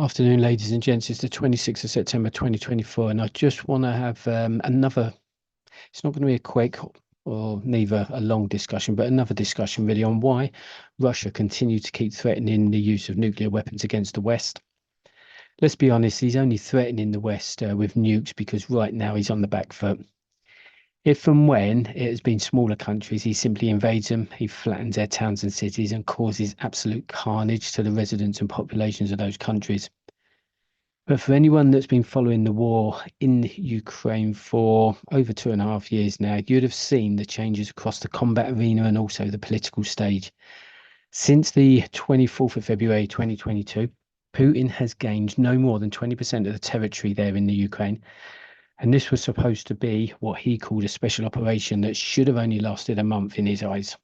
Afternoon, ladies and gents. It's the 26th of September 2024, and I just want to have another. It's not going to be a quick or neither a long discussion, but another discussion really on why Russia continues to keep threatening the use of nuclear weapons against the West. Let's be honest, he's only threatening the West with nukes because right now he's on the back foot. If and when it has been smaller countries, he simply invades them, he flattens their towns and cities and causes absolute carnage to the residents and populations of those countries. But for anyone that's been following the war in Ukraine for over 2.5 years now, you'd have seen the changes across the combat arena and also the political stage. Since the 24th of February 2022, Putin has gained no more than 20% of the territory there in the Ukraine. And this was supposed to be what he called a special operation that should have only lasted a month in his eyes.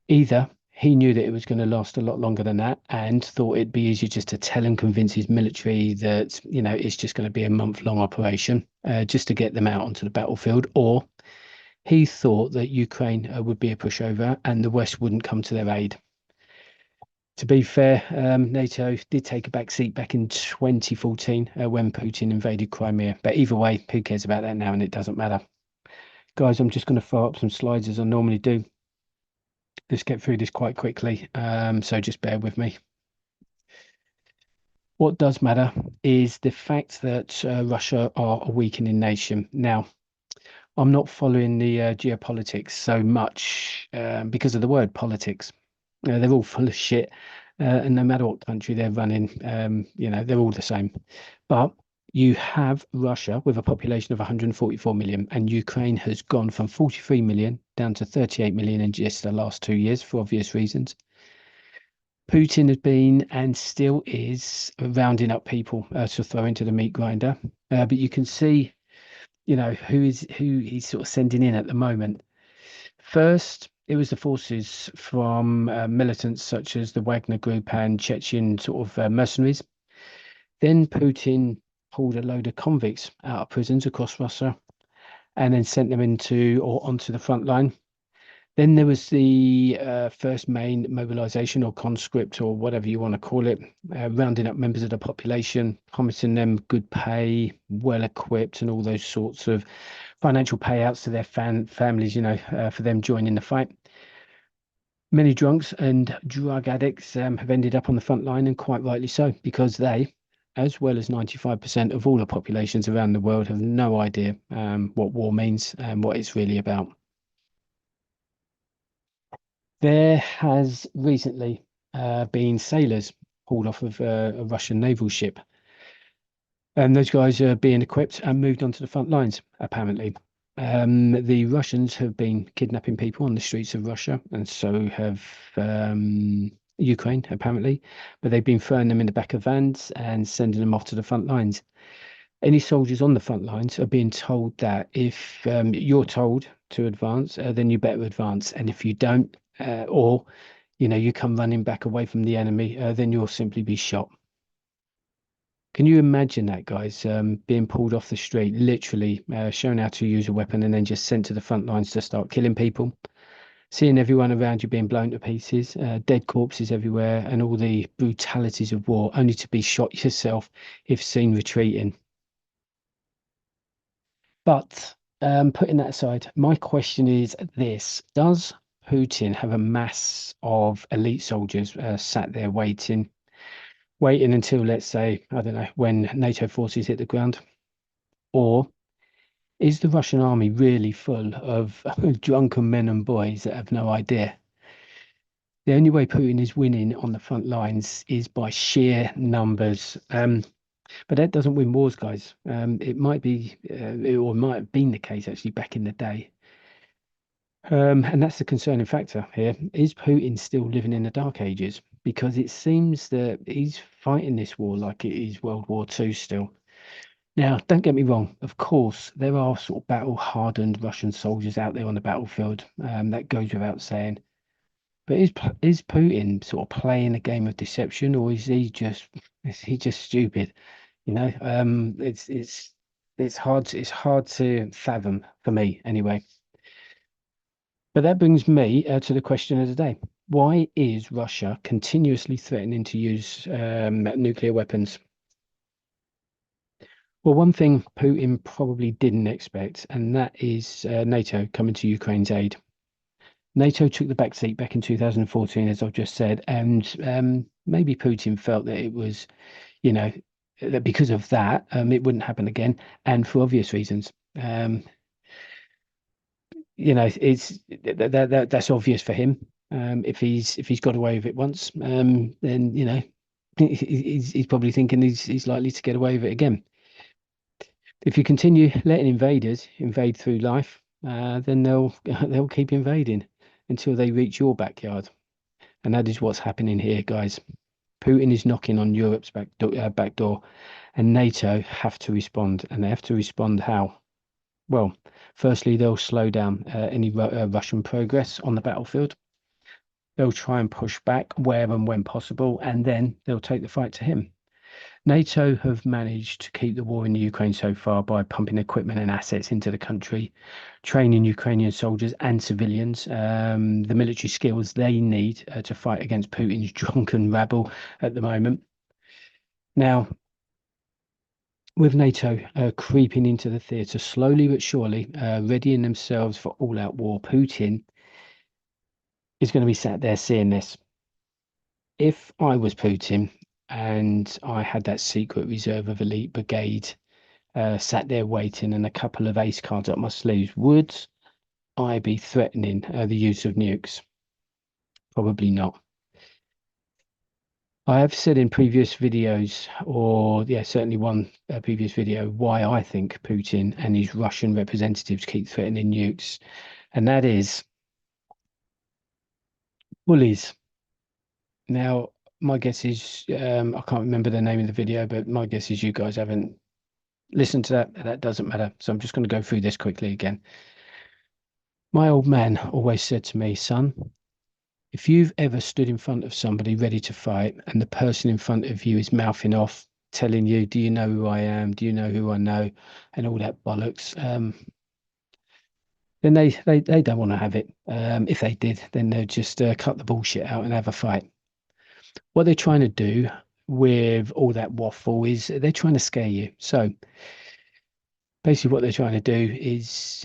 Either he knew that it was going to last a lot longer than that and thought it'd be easier just to tell and convince his military that, it's just going to be a month-long operation just to get them out onto the battlefield, or he thought that Ukraine would be a pushover and the West wouldn't come to their aid. To be fair, NATO did take a back seat back in 2014 when Putin invaded Crimea. But either way, who cares about that now, and it doesn't matter. Guys, I'm just going to throw up some slides as I normally do. Let's get through this quite quickly, so just bear with me. What does matter is the fact that Russia are a weakening nation. Now, I'm not following the geopolitics so much because of the word politics. They're all full of shit, and no matter what country they're running, they're all the same. But you have Russia with a population of 144 million, and Ukraine has gone from 43 million down to 38 million in just the last 2 years for obvious reasons. Putin has been and still is rounding up people to throw into the meat grinder, but you can see, who he's sort of sending in at the moment. First, it was the forces from militants such as the Wagner Group and Chechen sort of mercenaries. Then Putin pulled a load of convicts out of prisons across Russia and then sent them onto the front line. Then there was the first main mobilization or conscript or whatever you want to call it, rounding up members of the population, promising them good pay, well equipped, and all those sorts of financial payouts to their families, for them joining the fight. Many drunks and drug addicts have ended up on the front line, and quite rightly so, because they, as well as 95% of all the populations around the world, have no idea what war means and what it's really about. There has recently been sailors pulled off of a Russian naval ship. And those guys are being equipped and moved onto the front lines, apparently. The Russians have been kidnapping people on the streets of Russia, and so have Ukraine, apparently. But they've been throwing them in the back of vans and sending them off to the front lines. Any soldiers on the front lines are being told that if you're told to advance, then you better advance. And if you don't, or you come running back away from the enemy, then you'll simply be shot. Can you imagine that, guys, being pulled off the street, literally shown how to use a weapon and then just sent to the front lines to start killing people? Seeing everyone around you being blown to pieces, dead corpses everywhere, and all the brutalities of war, only to be shot yourself if seen retreating. But putting that aside, my question is this: does Putin have a mass of elite soldiers sat there waiting until, let's say, I don't know, when NATO forces hit the ground? Or is the Russian army really full of drunken men and boys that have no idea? The only way Putin is winning on the front lines is by sheer numbers. But that doesn't win wars, guys. It might be, or might have been the case actually back in the day. And that's the concerning factor here. Is Putin still living in the dark ages? Because it seems that he's fighting this war like it is World War II still. Now, don't get me wrong. Of course, there are sort of battle-hardened Russian soldiers out there on the battlefield. That goes without saying. But is Putin sort of playing a game of deception, or is he just stupid? It's hard to fathom for me anyway. But that brings me to the question of the day. Why is Russia continuously threatening to use nuclear weapons? Well, one thing Putin probably didn't expect, and that is NATO coming to Ukraine's aid. NATO took the back seat back in 2014, as I've just said, and maybe Putin felt that it was, you know, that because of that, it wouldn't happen again, and for obvious reasons. It's that's obvious for him. If he's got away with it once, then he's probably thinking he's likely to get away with it again. If you continue letting invaders invade through life, then they'll they'll keep invading until they reach your backyard, and that is what's happening here, guys. Putin is knocking on Europe's back door, and NATO have to respond, and they have to respond how? Well, firstly, they'll slow down any Russian progress on the battlefield. They'll try and push back where and when possible, and then they'll take the fight to him. NATO have managed to keep the war in the Ukraine so far by pumping equipment and assets into the country, training Ukrainian soldiers and civilians, the military skills they need to fight against Putin's drunken rabble at the moment. Now, with NATO creeping into the theatre slowly but surely, readying themselves for all-out war, Putin is going to be sat there seeing this. If I was Putin and I had that secret reserve of elite brigade sat there waiting and a couple of ace cards up my sleeves, would I be threatening the use of nukes? Probably not. I have said in previous videos, or yeah, certainly one previous video, why I think Putin and his Russian representatives keep threatening nukes, and that is bullies. Now, my guess is I can't remember the name of the video, but my guess is you guys haven't listened to that. That doesn't matter. So I'm just going to go through this quickly again. My old man always said to me, son, if you've ever stood in front of somebody ready to fight and the person in front of you is mouthing off, telling you, do you know who I am? Do you know who I know? And all that bollocks, then they don't want to have it. If they did, then they'd just cut the bullshit out and have a fight. What they're trying to do with all that waffle is they're trying to scare you. So basically what they're trying to do is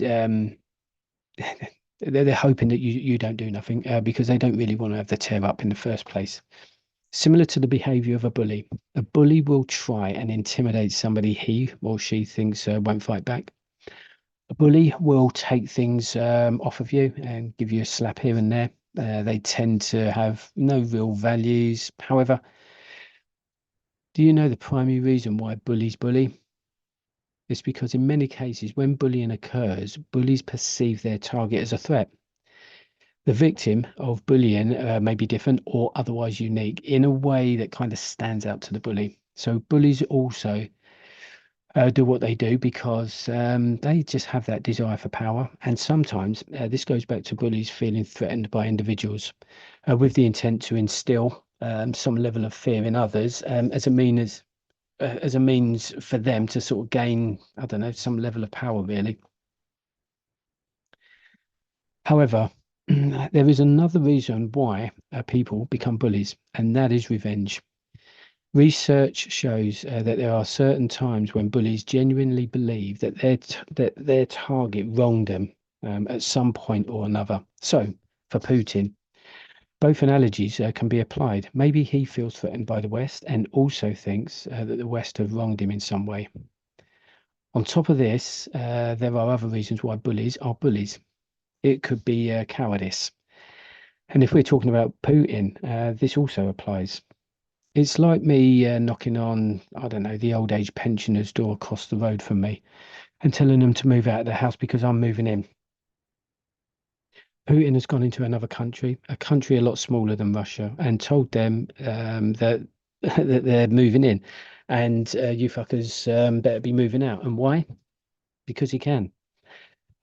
they're hoping that you don't do nothing because they don't really want to have the tear up in the first place. Similar to the behavior of a bully will try and intimidate somebody he or she thinks won't fight back. A bully will take things off of you and give you a slap here and there. They tend to have no real values. However, do you know the primary reason why bullies bully? It's because in many cases, when bullying occurs, bullies perceive their target as a threat. The victim of bullying may be different or otherwise unique in a way that kind of stands out to the bully. So bullies also do what they do because they just have that desire for power. And sometimes this goes back to bullies feeling threatened by individuals with the intent to instill some level of fear in others as a means for them to sort of gain, I don't know, some level of power, really. However, there is another reason why people become bullies, and that is revenge. Research shows that there are certain times when bullies genuinely believe that their target wronged them at some point or another. So, for Putin, both analogies can be applied. Maybe he feels threatened by the West and also thinks that the West have wronged him in some way. On top of this, there are other reasons why bullies are bullies. It could be cowardice. And if we're talking about Putin, this also applies. It's like me knocking on, I don't know, the old age pensioners' door across the road from me and telling them to move out of the house because I'm moving in. Putin has gone into another country, a country a lot smaller than Russia, and told them that that they're moving in, and you fuckers better be moving out. And why? Because he can.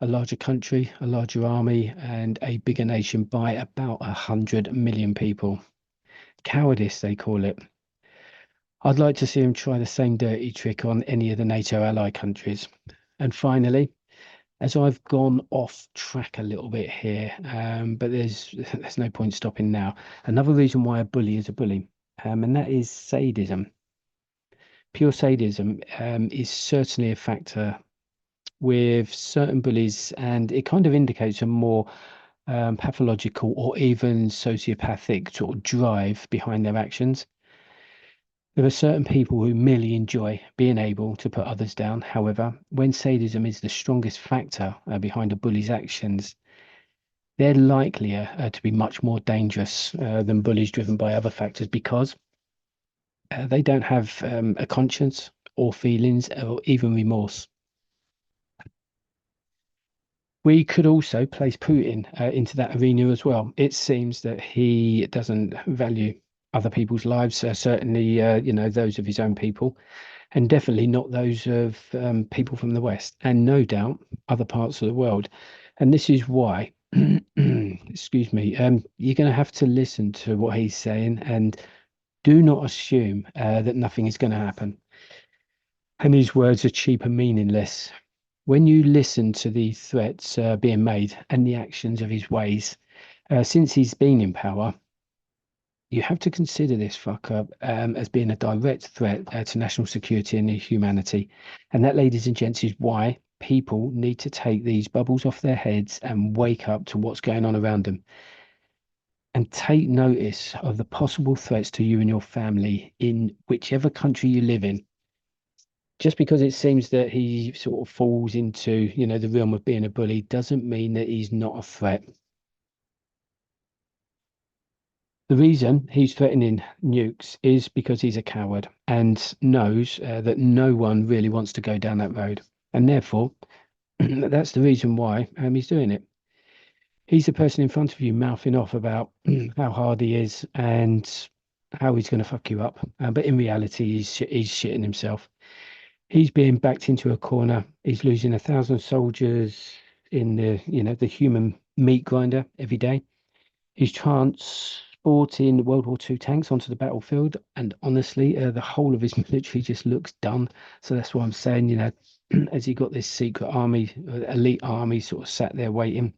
A larger country, a larger army, and a bigger nation by about 100 million people. Cowardice, they call it. I'd like to see him try the same dirty trick on any of the NATO ally countries. And finally, As I've gone off track a little bit here, but there's no point stopping now. Another reason why a bully is a bully, and that is sadism. Pure sadism, is certainly a factor with certain bullies, and it kind of indicates a more pathological or even sociopathic sort of drive behind their actions. There are certain people who merely enjoy being able to put others down. However, when sadism is the strongest factor behind a bully's actions, they're likelier to be much more dangerous than bullies driven by other factors because they don't have a conscience or feelings or even remorse. We could also place Putin into that arena as well. It seems that he doesn't value other people's lives, certainly, those of his own people, and definitely not those of people from the West, and no doubt other parts of the world. And this is why, excuse me, you're going to have to listen to what he's saying and do not assume that nothing is going to happen. And his words are cheap and meaningless. When you listen to the threats being made and the actions of his ways, since he's been in power, you have to consider this fucker as being a direct threat to national security and humanity. And that, ladies and gents, is why people need to take these bubbles off their heads and wake up to what's going on around them and take notice of the possible threats to you and your family in whichever country you live in. Just because it seems that he sort of falls into, the realm of being a bully doesn't mean that he's not a threat. The reason he's threatening nukes is because he's a coward and knows that no one really wants to go down that road. And therefore, that's the reason why he's doing it. He's the person in front of you mouthing off about how hard he is and how he's going to fuck you up. But in reality, he's shitting himself. He's being backed into a corner. He's losing 1,000 soldiers in the human meat grinder every day. He's transporting World War II tanks onto the battlefield, and honestly, the whole of his military just looks done. So that's why I'm saying, as he got this secret army, elite army, sort of sat there waiting.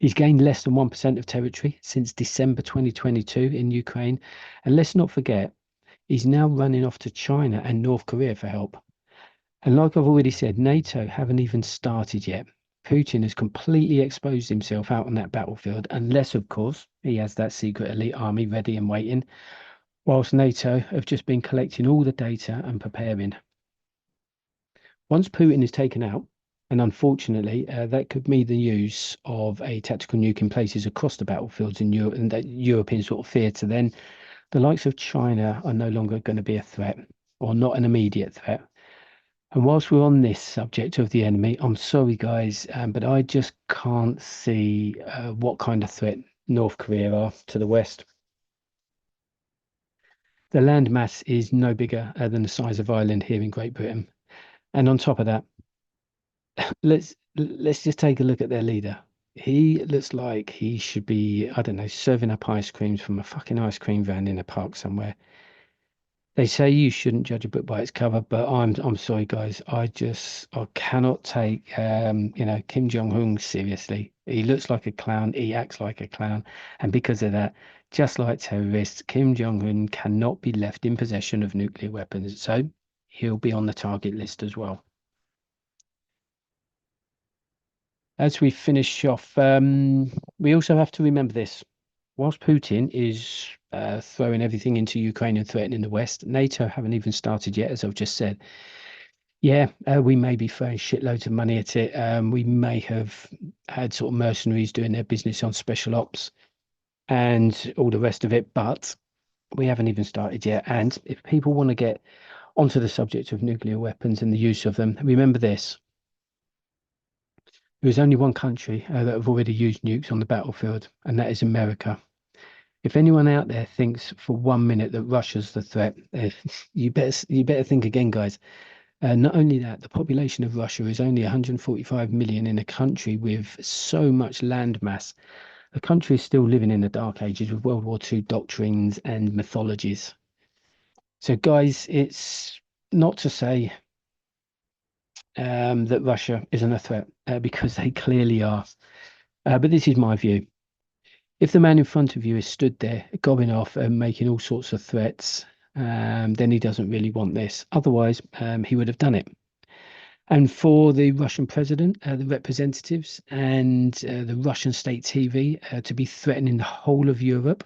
He's gained less than 1% of territory since December 2022 in Ukraine, and let's not forget, he's now running off to China and North Korea for help. And like I've already said, NATO haven't even started yet. Putin has completely exposed himself out on that battlefield, unless, of course, he has that secret elite army ready and waiting, whilst NATO have just been collecting all the data and preparing. Once Putin is taken out, and unfortunately, that could mean the use of a tactical nuke in places across the battlefields in Europe and that European sort of theatre, then the likes of China are no longer going to be a threat or not an immediate threat. And whilst we're on this subject of the enemy, I'm sorry, guys, but I just can't see what kind of threat North Korea are to the West. The landmass is no bigger than the size of Ireland here in Great Britain. And on top of that, let's just take a look at their leader. He looks like he should be, I don't know, serving up ice creams from a fucking ice cream van in a park somewhere. They say you shouldn't judge a book by its cover, but I'm sorry, guys. I cannot take Kim Jong-un seriously. He looks like a clown. He acts like a clown, and because of that, just like terrorists, Kim Jong-un cannot be left in possession of nuclear weapons. So he'll be on the target list as well. As we finish off, we also have to remember this. Whilst Putin is throwing everything into Ukraine and threatening the West, NATO haven't even started yet, as I've just said. Yeah, we may be throwing shitloads of money at it. We may have had sort of mercenaries doing their business on special ops and all the rest of it, but we haven't even started yet. And if people want to get onto the subject of nuclear weapons and the use of them, remember this. There is only one country that have already used nukes on the battlefield, and that is America. If anyone out there thinks for 1 minute that Russia's the threat, you better think again, guys. Not only that, the population of Russia is only 145 million in a country with so much land mass. The country is still living in the dark ages with World War II doctrines and mythologies. So, guys, it's not to say that Russia isn't a threat because they clearly are. But this is my view. If the man in front of you is stood there going off and making all sorts of threats, then he doesn't really want this. Otherwise, he would have done it. And for the Russian president, the representatives, and the Russian state TV to be threatening the whole of Europe,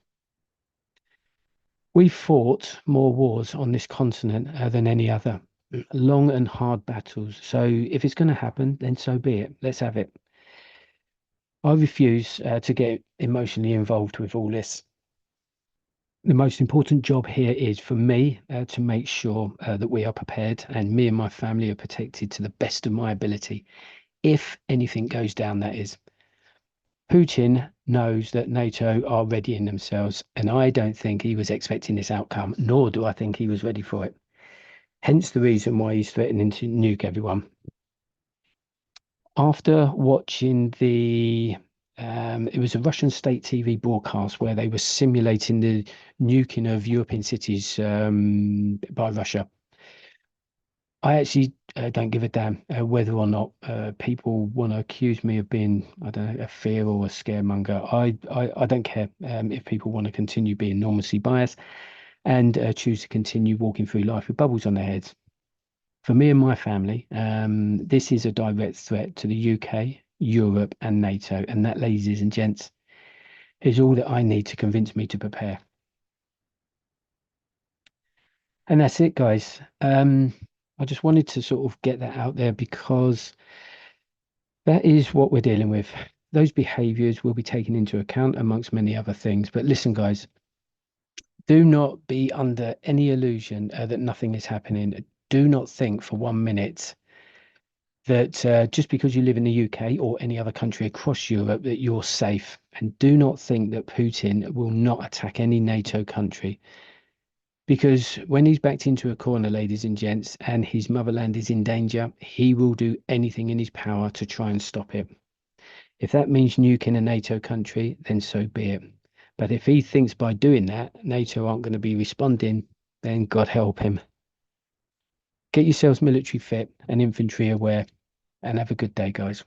we fought more wars on this continent than any other, long and hard battles. So if it's going to happen, then so be it. Let's have it. I refuse to get emotionally involved with all this. The most important job here is for me to make sure that we are prepared and me and my family are protected to the best of my ability. If anything goes down, that is. Putin knows that NATO are readying themselves, and I don't think he was expecting this outcome, nor do I think he was ready for it. Hence the reason why he's threatening to nuke everyone. After watching it was a Russian state TV broadcast where they were simulating the nuking of European cities by Russia. I actually don't give a damn whether or not people want to accuse me of being, I don't know, a fear or a scaremonger. I don't care if people want to continue being enormously biased and choose to continue walking through life with bubbles on their heads. For me and my family, this is a direct threat to the UK, Europe, and NATO. And that, ladies and gents, is all that I need to convince me to prepare. And that's it, guys. I just wanted to sort of get that out there because that is what we're dealing with. Those behaviors will be taken into account amongst many other things. But listen, guys, do not be under any illusion that nothing is happening. Do not think for 1 minute that just because you live in the UK or any other country across Europe that you're safe. And do not think that Putin will not attack any NATO country. Because when he's backed into a corner, ladies and gents, and his motherland is in danger, he will do anything in his power to try and stop it. If that means nuking a NATO country, then so be it. But if he thinks by doing that, NATO aren't going to be responding, then God help him. Get yourselves military fit and infantry aware, and have a good day, guys.